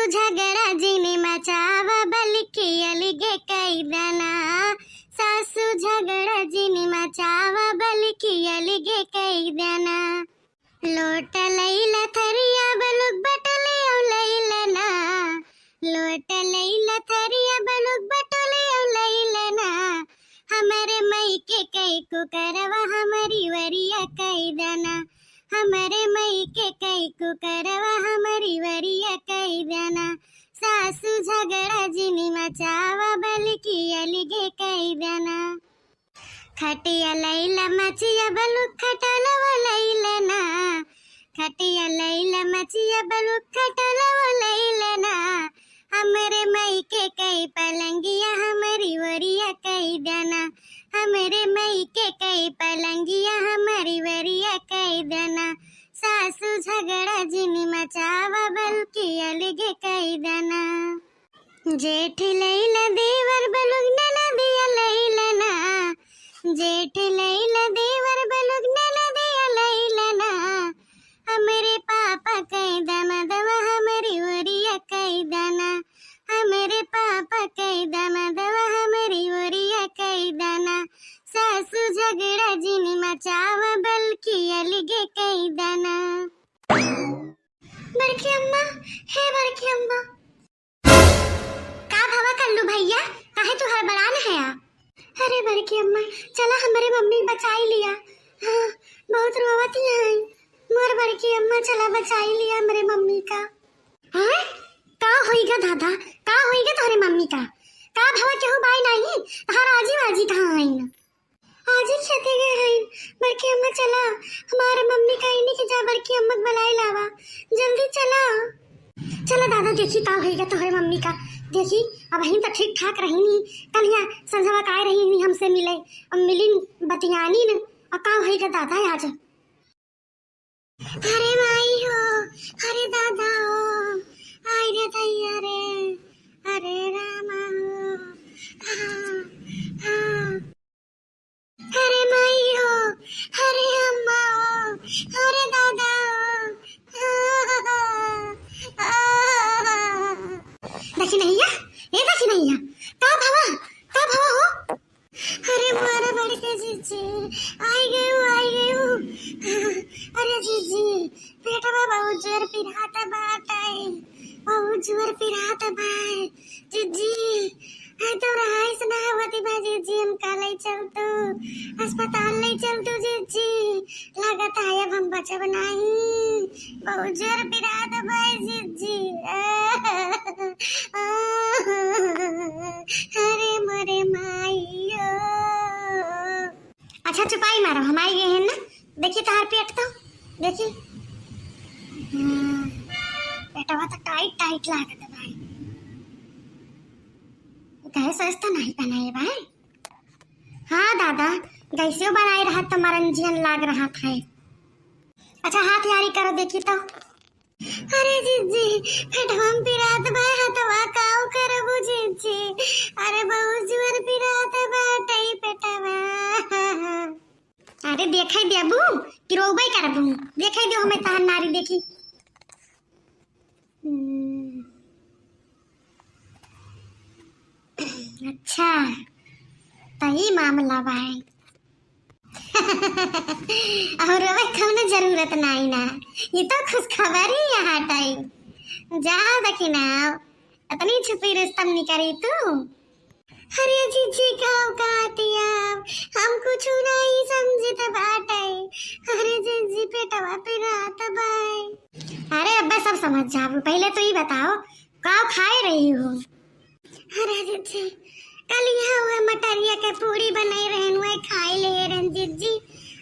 झगड़ा जिने मचावा बल्कि अलगे कैदना। सासू झगड़ा जिने मचावा बल्कि अलगे कैदना। लोट लैला थरिया बलुक बटले औ लैलना। लोट लैला थरिया बलुक बटले औ लैलना। हमरे मई के कई को करवा हमारी वरिया कैदना। हमरे मई के कई को करवा हमारी वरिया कैदना। सासू झगड़ा जिनी मचावा बल्कि अलगे कैदना। खटिया लैला मचिया बलुक खटलवा लैलना। खटिया लैला मचिया बलुक खटलवा लैलना। हमरे मई के कई पलंगिया हमारी वरिया कैदना। हमरे मई के कई पलंगिया हमारी वरिया कैदना। सासू झगड़ा जिनी मचावा बल्कि अलगे कैदना। जेठ लैला देवर बलुक ननदिया लैलना। जेठ लैला देवर बलुक ननदिया लैलना। हमरे पापा कैदमा दवा हमारी वरिया कैदना। हमरे पापा कैदमा दवा हमारी वरिया कैदना। सासू झगड़ा जिनी मचावा बल्कि अलगे कैदना। बड़की अम्मा, हे बड़की अम्मा। का भावा कल्लू भैया, काहे तू हड़बड़ान है आ? अरे बड़की अम्मा, चला हमारे मम्मी बचाई लिया। हाँ, बहुत रोवती है मोर बड़की अम्मा, चला बचाई लिया हमारे मम्मी का। हाँ, का होइगा दादा, का होइगा तोरे मम्मी का? का भावा केहू बाई नहीं, तहार आजी बाजी कहाँ आईन? आजी खेते गए हैं। बड़की अम्मा चला, हमारे मम्मी का इन्हीं के जा बड़की अम्मा बुलाई लावा, जल्दी चला। चला दादा, देखी का होइगा तोरे मम्मी का। देखी अब हम तो ठीक ठाक रही नहीं, कल यहाँ संझवा का रही नहीं हमसे मिले, अब मिली बतियानी न, और का होइगा दादा आज? अरे माई हो, अरे दादा हो, आई रे दैया रे, अरे रामा हो, हाँ, हाँ। अरे माई हो, अरे अम्मा हो, अरे दादा हो, देखी नहीं है, ये देखी नहीं है, का भावा हो? अरे मारा बड़के जीजी, आई गई हूँ। अरे जीजी, पेटवा बहुत जोर पिराता बाटे, बहुत जोर पिराता बाय जीजी। तो रहाइस ना होती बा जीजी, हम काले चलतो अस्पताल नहीं चलतो जीजी, लगता है अब हम बचब नहीं, बहुत जोर पिराता बाय जीजी। अरे मरे माइयो। अच्छा चुपाई मारो, हम आई गए हैं ना, देखिए तार पेट तो देखिए, पेटवा तो टाइट टाइट लागत है भाई, गैस वैस तो नहीं बनाए भाई? हाँ दादा, गैसे बनाए रहा तो मरंजियन लाग रहा था। अच्छा हाथ यारी करो देखी तो। अरे जीजी, पेटवा में पिरात भाई, हथवा काऊ करबू जीजी, अरे बहुत जोर पिरात बाटे पेटवा। अरे देखाई देबू कि रोबई करबू? देखाई दो हमें तहन नारी देखी। अच्छा तही मामला भाई। और रोवे जरूरत नहीं ना, ये तो खुशखबरी यहाँ टाइम जा देखी ना, इतनी छुपी रुस्तम नहीं करी तू। अरे जीजी खाओ कातिया, हम कुछ नहीं समझते बाटे, अरे जीजी पेटवा पिरात बाय। अरे अब्बा सब समझ जाओ, पहले तो ये बताओ का खाए रही हो? अरे जीजी कल यहाँ हुए मटरिया के पूरी बनाई रहन, वही खाई ले रहन जीजी,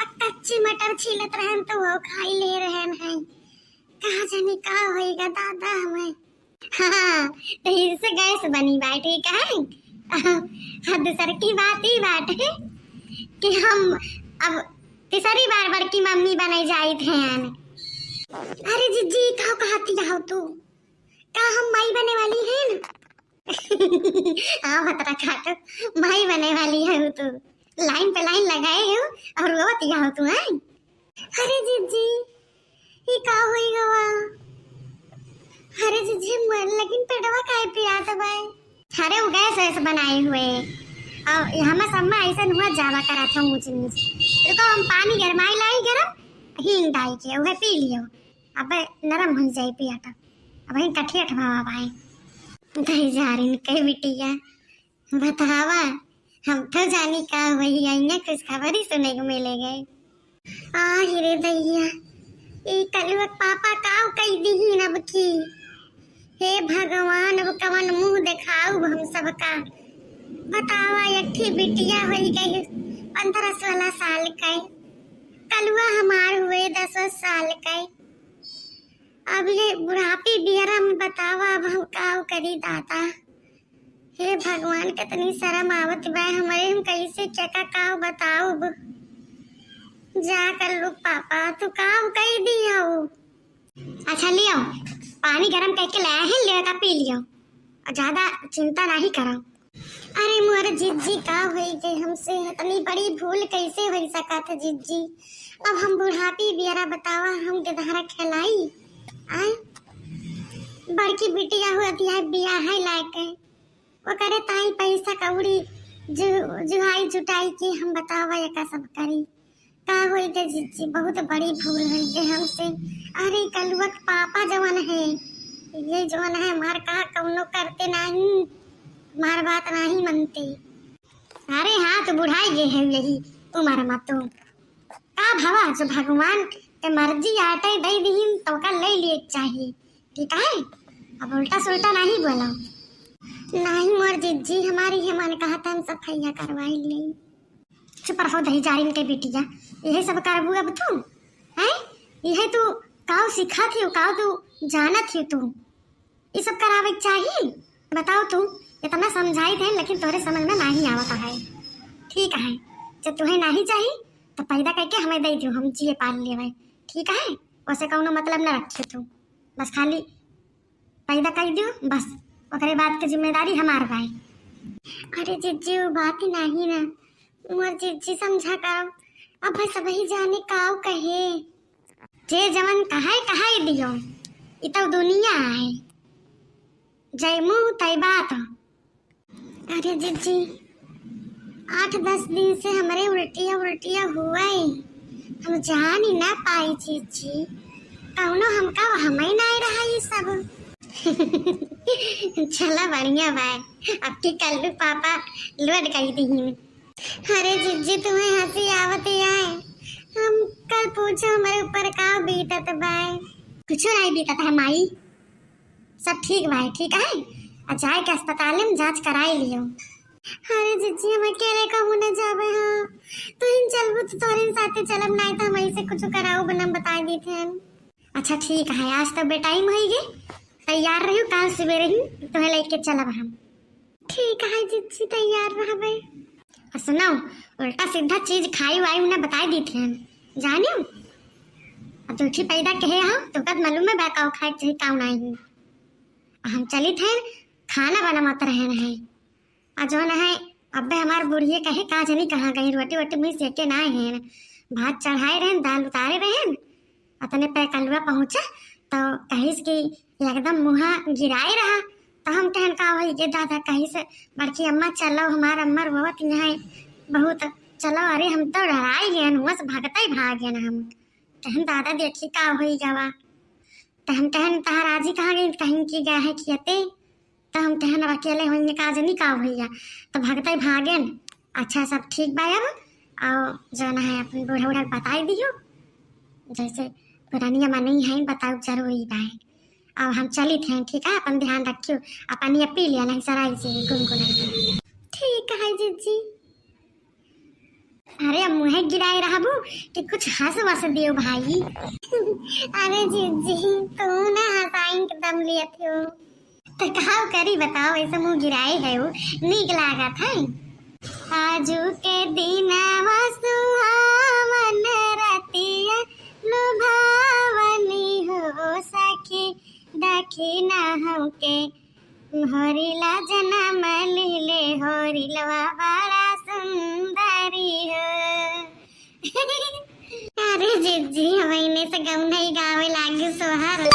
अब कच्ची मटर छीलत रहन तो वो खाई ले रहन है, कहाँ जाने का होएगा दादा हमें। हाँ तो इससे गैस बनी बात ठीक है। हद सर की बात ही बात है कि हम अब तीसरी बार बड़की मम्मी बनाई जाई थे। अरे जीजी कहाँ कहती हो तू, का हम माई बने वाली है ना? हाँ भतरा खाटो, माई बने वाली है तू, लाइन पे लाइन लगाए हो और रोती हो तू है। अरे जीजी ये का होई गवा? अरे जीजी लेकिन पेटवा काहे पिया दबाई। अरे वो गैस वैसे बनाए हुए और हमें सब में ऐसा हुआ जावा करा था ऊंच नीच। देखो हम पानी गरमाई लाई गरम हींग डाल के वह पी लियो। अब नरम हो जाए पिया तो अब ही कठिया ठवावा भाई दही जा रही कई बिटिया बतावा। हम तो जानी का वही आई कुछ खबर ही सुने को मिलेगा। आ हिरे दैया ये कलुआ पापा काव कई दी नब की। हे भगवान अब कवन मुंह दिखाऊ हम सबका। बतावा एक बिटिया हो गई 15-16 साल का। कलुआ हमार हुए 10 साल का। अब ये बुढ़ापी बियरा में बतावा अब हम काव करी दादा। हे भगवान कितनी शर्म आवत बा हमारे हम कैसे चका काव बताओ। जा कर लो पापा तू काव कई दिया हो। अच्छा लियो पानी गरम करके लाया है लेका पी लियो और ज्यादा चिंता नहीं करो। अरे मोर जीजी का हुई गई हमसे इतनी बड़ी भूल कैसे हो सका था जीजी। अब हम बुढ़ापी बियारा बतावा हम गधारा खिलाई आए। बड़की बिटिया हुआ दिया बिया है लायक वो करे ताई पैसा कौड़ी जुहाई जुटाई की हम बतावा ये का सब करी का हुई गई जीजी बहुत बड़ी भूल हुई गई हमसे। अरे कलुआ पापा जवान है ये जवान है मार कहा कौनो करते नहीं मार बात नहीं मनते। अरे हाँ तो बुढ़ाई गए है यही उम्र में तो का भवा जो भगवान के मर्जी आटे दे दीन तो का ले लिए चाहिए ठीक है। अब उल्टा सुल्टा नहीं बोलो। नहीं मोर जीजी हमारी है मैंने कहा था हम सफाइया करवाई लिए। चुप रहो दही जारी के बिटिया यही सब करबू अब तू है। यह तू काव सिखा थी काव तू जाना थी तू ये सब करावे चाहिए। बताओ तू इतना समझाई थे लेकिन तोरे समझ में नहीं आवता है। ठीक है जब तुम्हें नहीं चाहिए तो पैदा करके हमें दे दियो हम जिए पाल लिए ठीक है। वैसे कौनो मतलब न रखे तू बस खाली पैदा कर दियो बस ओकरे बाद की जिम्मेदारी हमार भाई। अरे जीजी वो बात ही नहीं ना मोर जीजी समझा करो अब भाई सब ही जाने काव कहे जे जवन कहाई दियो ये तो दुनिया है जय मुँह तय बात। अरे जीजी 8-10 दिन से हमारे उल्टिया हुआ है हम जान ही ना पाई जीजी कौनो हमका हमें नहीं रहा ये सब। चला बढ़िया भाई अब की कल पापा लौट गई थी। अरे जीजी तुम्हें हंसी आवत आए हम कल पूछो हमारे ऊपर का बीतत बाय कुछ नहीं बीतत है माई सब ठीक भाई ठीक है। जाए के अस्पताल में जांच कराई लियो। अरे जीजी हम अकेले कहूँ न जाबे हाँ तो इन चलबू तो तोरे साथे चलब नहीं तो हम ऐसे कुछ कराओ बना बता दी थे। अच्छा ठीक है आज तो बेटाइम होगी तैयार रही कल सवेरे ही तुम्हें लेके चलब हम। ठीक है जीजी तैयार रहबे। सुनो उल्टा सीधा चीज खाई वाई उन्हें बता दी थे जानियो अब झूठी पैदा कहे हाँ तो कद मालूम है बैकाओ खाए चाहिए काउ नहीं। हम चली थे खाना बना मत रहे हैं जो न है अब हमार बुढ़िए कहे कहा जनी कहाँ गई रोटी वोटी में सेके ना है भात चढ़ाए रहे दाल उतारे रहे अपने पे कलुआ पहुँचा तो कहीं की एकदम मुँहा गिराए रहा तो हम कहन का वही के दादा कहीं से बड़की अम्मा चलो हमार अम्मा बहुत यहाँ बहुत चलो अरे हम तो डराई गए हुआ से भागता ही भाग गए हम कहन दादा देखी का हो जावा तो हम कहन तहार आजी कहाँ गई कहीं की गया है खियते तो हम कहन अकेले होंगे का जनी का भैया तो भागता ही भागे। अच्छा सब ठीक बा अब और जो ना है अपन बूढ़ा बूढ़ा बताई दियो जैसे पुरानिया मानी है बताओ जरूरी बा अब हम चली थे ठीक है अपन ध्यान रखियो अपन ये पी लिया नहीं सराई से गुनगुना। ठीक है जीजी। अरे अब मुँह गिराए रहबू कि कुछ हंस वस दियो भाई। अरे जीजी तू ना हंसाई के दम लिया थियो तो कहा करी बताओ ऐसे मुँह गिराए है वो नीक लागत है। आजू के दिन सुहावन रतिया लुभावनी हो सखी दखिना हमके होरिला जन्म लीले होरिलवा बड़ा सुंदरी हो। अरे जीजी महीने से गम नहीं गावे लागे सोहर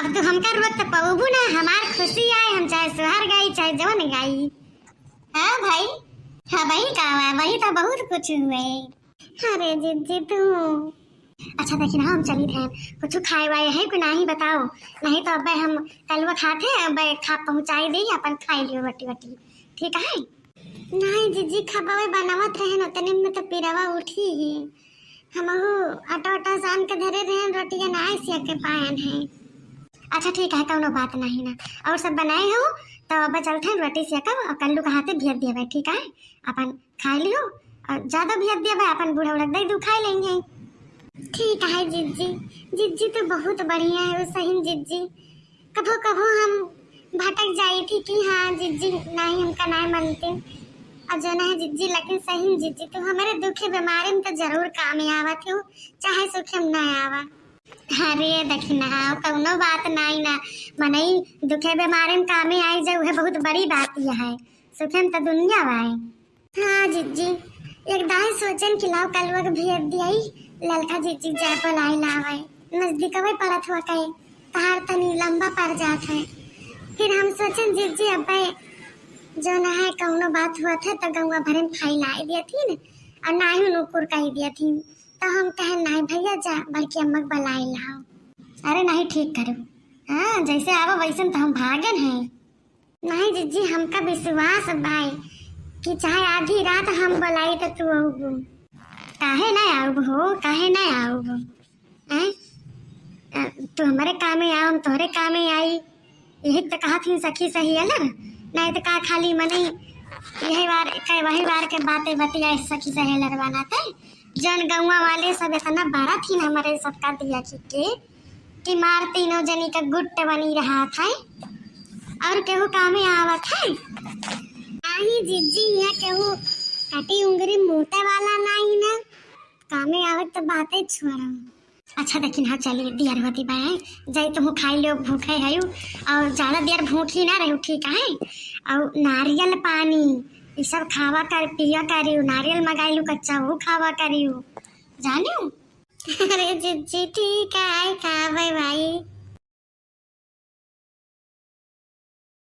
अब तो हमका रोक तो पबू ना, हमार खुशी आए हम चाहे सुहार गाई चाहे जवन गाई। हाँ भाई, हाँ भाई का है वही तो बहुत कुछ हुए। अरे जीजी तू अच्छा देखी ना हम चली थे कुछ खाए वाए है को नहीं बताओ, नहीं तो अब हम कल वो खाते अब खा पहुंचाई दी अपन खाई लियो बटी बटी ठीक है। नहीं जीजी खबावे बनावत रहे न तने में तो पिरावा उठी ही हम आटा आटा सान के धरे रहे रोटी ना सिया के पायन है। अच्छा ठीक है कौनो बात नहीं ना, और सब बनाए हो तो अब चलते रोटी सिया का और कल्लू का हाथे भेज दिया ठीक है, अपन खा लियो और ज्यादा भेज दिया अपन बूढ़ा उड़ा दे दू खा लेंगे। ठीक है जीजी, जीजी तो बहुत बढ़िया है वो सही जीजी। कभो कभो हम भटक जाई थी कि हाँ जीजी नहीं हमका नहीं मानते और जो है जीजी, लेकिन सही जीजी तो हमारे दुखे बीमारी में तो जरूर काम आवत हो चाहे सुखे में ना आवा। अरे देखी ना कौनो बात नहीं ना, मनई दुखे बीमारी में काम आई जाए वह बहुत बड़ी बात यह है, सुखे में तो दुनिया आए। हाँ जीजी एक दाई सोचन कि लाओ कल वक्त भेज दियाई ललका जीजी जयपुर लाई लावे नजदीक अवे पड़त हुआ कहे पहाड़ तनी लंबा पड़ जात है। फिर हम सोचन जीजी अब जो ना है कौनो बात हुआ था तो गंगा भरे में खाई लाई दिया थी न और ना ही नूपुर कही दिया थी तो हम कहे नहीं भैया जा बल्कि अम्मक बलाई लाओ। अरे नहीं ठीक करो, हाँ जैसे आवो वैसे तो हम भागन है। नहीं जीजी हमका विश्वास भाई कि चाहे आधी रात हम बुलाई तो तू आओ, काहे ना आओ हो काहे ना आओ हैं, तू हमारे काम में आओ हम तोहरे काम में आई, यही तो कहा थी सखी सही है ना, नहीं तो कहा खाली मनी यही बार के बातें बतिया सखी सही लड़वाना थे। जन गौवा वाले सब इतना बड़ा थी ना हमारे सबका दिया कि मार तीनों जनी का गुट बनी रहा था और केहू काम में आवत है नहीं जीजी, यहाँ केहू कटी उंगली मोटे वाला नहीं ना कामे आवत तो बातें छोड़ा। अच्छा देखी हाँ चलिए दियर होती बाय जाई तो खाई लो भूखे है और ज्यादा देर भूखी ना रही ठीक है, और नारियल पानी ये सब खावा कर पिया करियो, नारियल मंगाइलू कच्चा वो खावा करियो जानियो। अरे जीजी ठीक है खावे भाई।